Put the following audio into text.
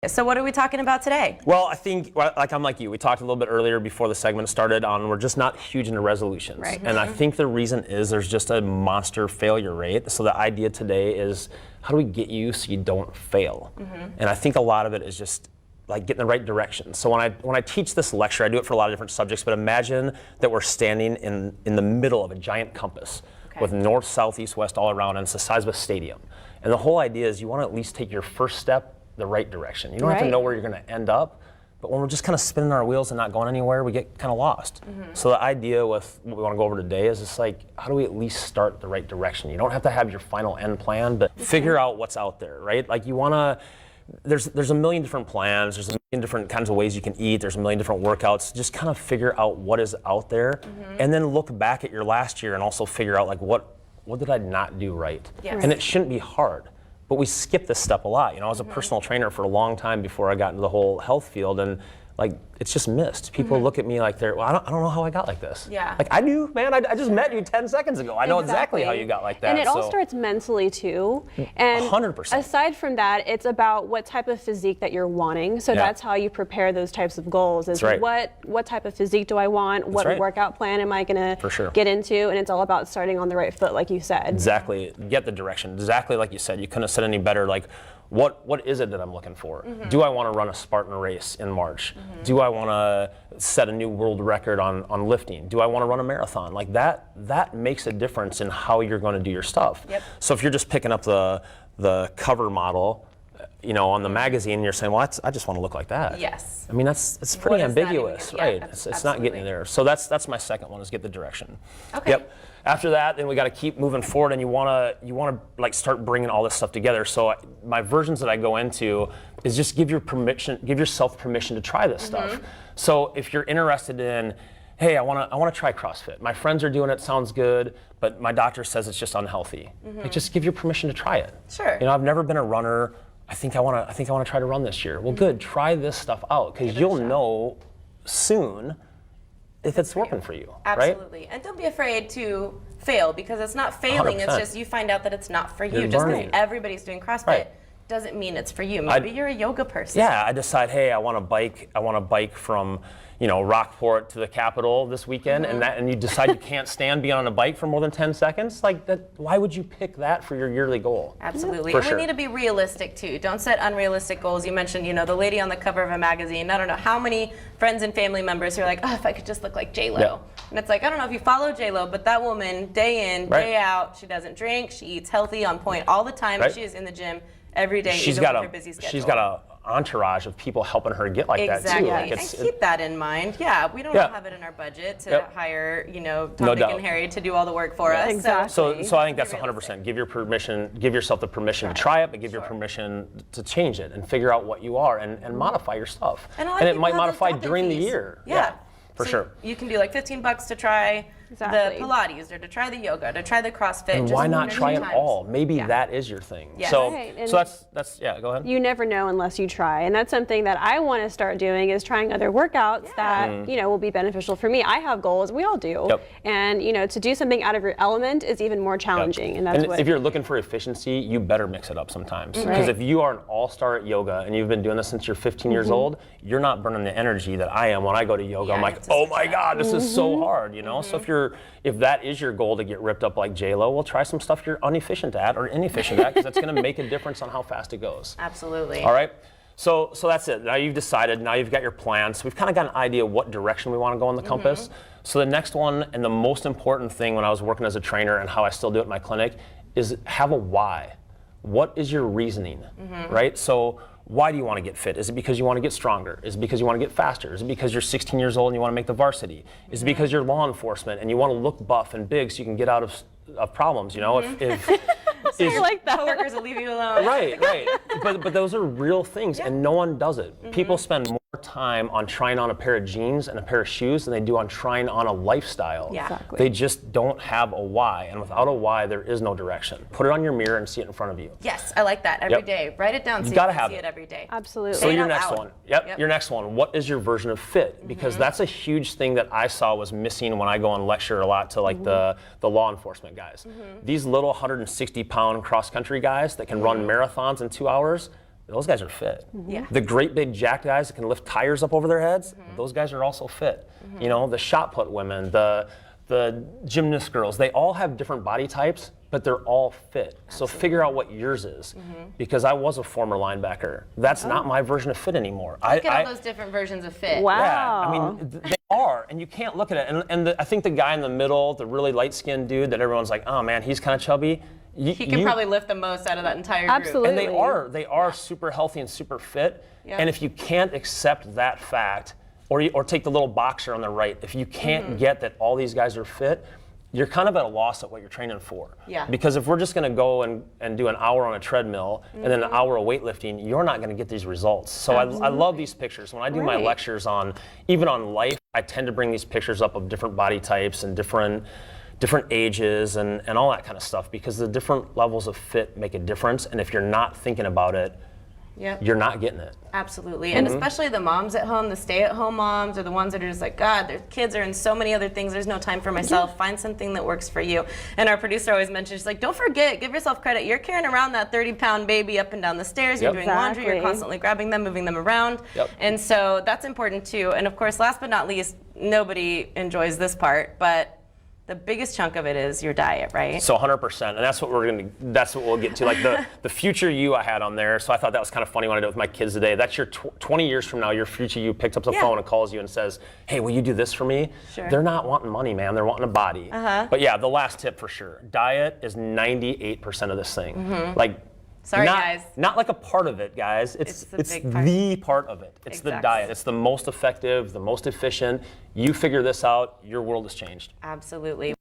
So what are we talking about today? Well, I think, like I'm like you, we talked a little bit earlier before the segment started on we're just not huge into resolutions. Right. And I think the reason is there's just a monster failure rate. So the idea today is how do we get you so you don't fail? And I think a lot of it is just like getting the right direction. So when I teach this lecture, I do it for a lot of different subjects, but imagine that we're standing in the middle of a giant compass with north, south, east, west all around, and it's the size of a stadium. And the whole idea is you want to at least take your first step the right direction. You don't have to know where you're going to end up, but when we're just kind of spinning our wheels and not going anywhere, we get kind of lost. So the idea with what we want to go over today is just like, how do we at least start the right direction? You don't have to have your final end plan, but figure out what's out there, right? Like you want to, there's a million different plans, there's a million different kinds of ways you can eat, there's a million different workouts. Just kind of figure out what is out there, and then look back at your last year and also figure out like what did I not do right? And it shouldn't be hard. But we skip this step a lot. You know, I was a personal trainer for a long time before I got into the whole health field, and like it's just missed. People look at me like they're, well, I don't know how I got like this. Like I do, man. I just met you 10 seconds ago. I know exactly how you got like that. And it all starts mentally too. And 100%. Aside from that, it's about what type of physique that you're wanting. So that's how you prepare those types of goals. Is what type of physique do I want? What workout plan am I gonna get into? And it's all about starting on the right foot, like you said. Exactly. Get the direction. Exactly like you said. You couldn't have said any better. Like, what is it that I'm looking for? Do I want to run a Spartan race in March? Do I want to set a new world record on lifting? Do I want to run a marathon? Like that makes a difference in how you're going to do your stuff. So if you're just picking up the cover model, you know, on the magazine, and you're saying, well, I just want to look like that. I mean, it's pretty ambiguous, right? It's not getting you there. So that's my second one, is get the direction. After that, then we got to keep moving forward, and you want to like start bringing all this stuff together. So my versions that I go into is just give yourself permission to try this stuff. So if you're interested in, hey, I want to try CrossFit. My friends are doing it, sounds good, but my doctor says it's just unhealthy. Like, just give your permission to try it. You know, I've never been a runner. I think I want to try to run this year. Well, good. Try this stuff out, because you'll know soon if it's working for you. Absolutely. And don't be afraid to fail, because it's not failing. 100%. It's just you find out that it's not for you. Just because everybody's doing CrossFit doesn't mean it's for you. Maybe you're a yoga person. I decide, hey, I want to bike from, you know, Rockport to the Capitol this weekend, and you decide you can't stand being on a bike for more than 10 seconds. Like that, why would you pick that for your yearly goal? Absolutely. And we need to be realistic too. Don't set unrealistic goals. You mentioned, you know, the lady on the cover of a magazine. I don't know how many friends and family members who are like, oh, if I could just look like J-Lo. And it's like, I don't know if you follow J-Lo, but that woman, day in, day out, she doesn't drink, she eats healthy, on point all the time. She is in the gym every day, even with her busy schedule. She's got a entourage of people helping her get like that too. Like, and keep that in mind. We don't have it in our budget to hire, you know, Tom, Dick, and Harry to do all the work for us. So I think that's 100%. Give yourself the permission to try it, but give your permission to change it and figure out what you are and modify your stuff. And it might modify during the year. For sure. You can do like $15 to try the Pilates, or to try the yoga, to try the CrossFit. And why not try it all? Maybe that is your thing. So that's go ahead. You never know unless you try, and that's something that I want to start doing, is trying other workouts that you know will be beneficial for me. I have goals, we all do, and you know, to do something out of your element is even more challenging. And that's if you're looking for efficiency, you better mix it up sometimes. Because if you are an all-star at yoga and you've been doing this since you're 15 years old, you're not burning the energy that I am when I go to yoga. I'm like, oh my God, this is so hard, you know. So if that is your goal, to get ripped up like J-Lo, well, try some stuff you're inefficient at, because that's going to make a difference on how fast it goes. Absolutely. All right. So that's it. Now you've decided. Now you've got your plan. So we've kind of got an idea what direction we want to go on the compass. So the next one, and the most important thing when I was working as a trainer, and how I still do it in my clinic, is have a why. What is your reasoning, right? So why do you want to get fit? Is it because you want to get stronger? Is it because you want to get faster? Is it because you're 16 years old and you want to make the varsity? Is it because you're law enforcement and you want to look buff and big so you can get out of problems? You know, if like that. Coworkers will leave you alone. Right. But those are real things, and no one does it. People spend more time on trying on a pair of jeans and a pair of shoes than they do on trying on a lifestyle. They just don't have a why, and without a why, there is no direction. Put it on your mirror and see it in front of you. Yes, I like that. Every day, write it down so you can see it every day. Absolutely. So your next one. Your next one. What is your version of fit? Because that's a huge thing that I saw was missing when I go and lecture a lot to like the law enforcement guys. These little 160-pound cross-country guys that can run marathons in 2 hours, those guys are fit. Yeah. The great big jacked guys that can lift tires up over their heads, those guys are also fit. You know, the shot put women, the gymnast girls, they all have different body types, but they're all fit. So figure out what yours is. Because I was a former linebacker. That's not my version of fit anymore. Look at all those different versions of fit. Wow. Yeah, I mean, they are, and you can't look at it. And I think the guy in the middle, the really light-skinned dude that everyone's like, oh man, he's kind of chubby. He can probably lift the most out of that entire group. Absolutely. And they are super healthy and super fit. Yeah. And if you can't accept that fact, or take the little boxer on the right, if you can't get that all these guys are fit, you're kind of at a loss at what you're training for. Yeah. Because if we're just going to go and do an hour on a treadmill and then an hour of weightlifting, you're not going to get these results. So I love these pictures. When I do my lectures even on life, I tend to bring these pictures up of different body types and different ages and all that kind of stuff, because the different levels of fit make a difference. And if you're not thinking about it, you're not getting it. Absolutely. And especially the moms at home, the stay-at-home moms, or the ones that are just like, God, their kids are in so many other things. There's no time for myself. Find something that works for you. And our producer always mentions, she's like, don't forget, give yourself credit. You're carrying around that 30-pound baby up and down the stairs. You're doing laundry. You're constantly grabbing them, moving them around. And so that's important too. And of course, last but not least, nobody enjoys this part, but the biggest chunk of it is your diet, right? So 100%, and that's what we'll get to. Like the future you I had on there. So I thought that was kind of funny when I did it with my kids today. That's your 20 years from now, your future you picks up the phone and calls you and says, hey, will you do this for me? Sure. They're not wanting money, man. They're wanting a body. But yeah, the last tip for sure. Diet is 98% of this thing. Like, Sorry, guys. Not like a part of it, guys. It's the part of it. It's the diet. It's the most effective, the most efficient. You figure this out, your world has changed. Absolutely.